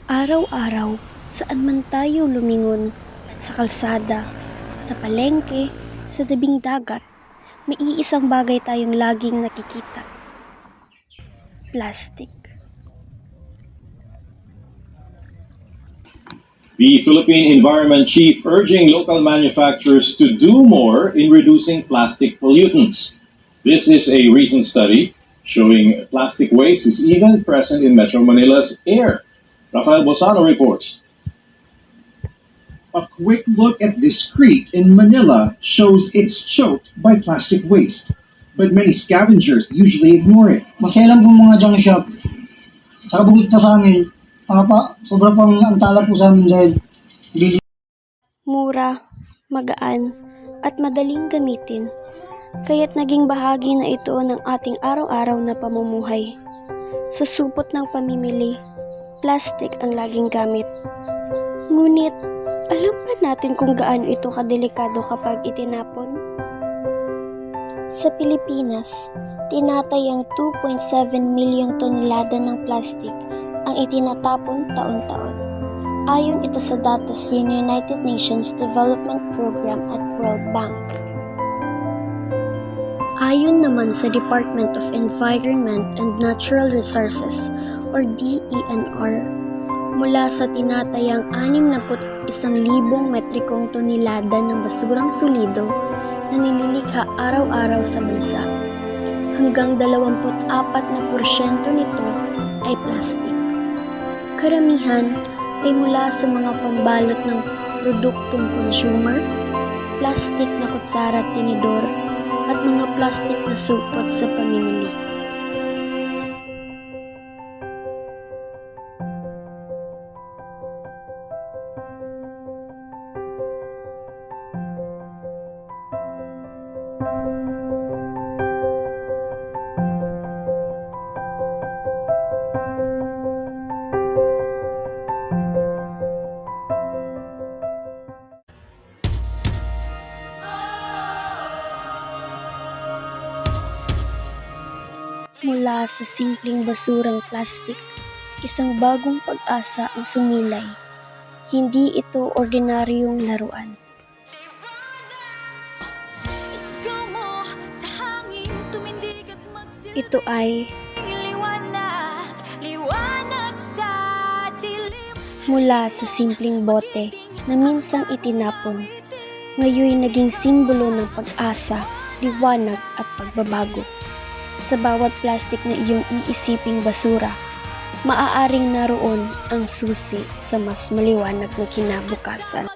Araw-araw, saan man tayo lumingon, sa kalsada, sa palengke, sa tabing dagat, may iisang bagay tayong laging nakikita. Plastic. The Philippine Environment Chief urging local manufacturers to do more in reducing plastic pollutants. This is a recent study showing plastic waste is even present in Metro Manila's air. Rafael Bosano reports. A quick look at this creek in Manila shows it's choked by plastic waste. But many scavengers usually ignore it. Maselan po mga junk shop. Saka bukod pa sa amin, sobra pang antala po sa amin dahil Mura, magaan, at madaling gamitin. Kaya't naging bahagi na ito ng ating araw-araw na pamumuhay. Sa supot ng pamimili, plastic ang laging gamit. Ngunit, alam ba natin kung gaano ito kadelikado kapag itinapon? Sa Pilipinas, tinatayang 2.7 milyong tonelada ng plastic ang itinatapon taon-taon. Ayon ito sa datos ng United Nations Development Program at World Bank. Ayon naman sa Department of Environment and Natural Resources or DENR, mula sa tinatayang 61,000 metrikong tonelada ng basurang solido na nililikha araw-araw sa bansa, hanggang 24% nito ay plastic. Karamihan ay mula sa mga pambalot ng produktong consumer, plastic na kutsara at tinidor, at mga plastic na supot sa pamimili. Mula sa simpleng basurang plastik, isang bagong pag-asa ang sumilay. Hindi ito ordinaryong laruan. Ito ay mula sa simpleng bote na minsang itinapon, ngayon naging simbolo ng pag-asa, liwanag at pagbabago. Sa bawat plastic na iyong iisiping basura, maaaring naroon ang susi sa mas maliwanag na kinabukasan.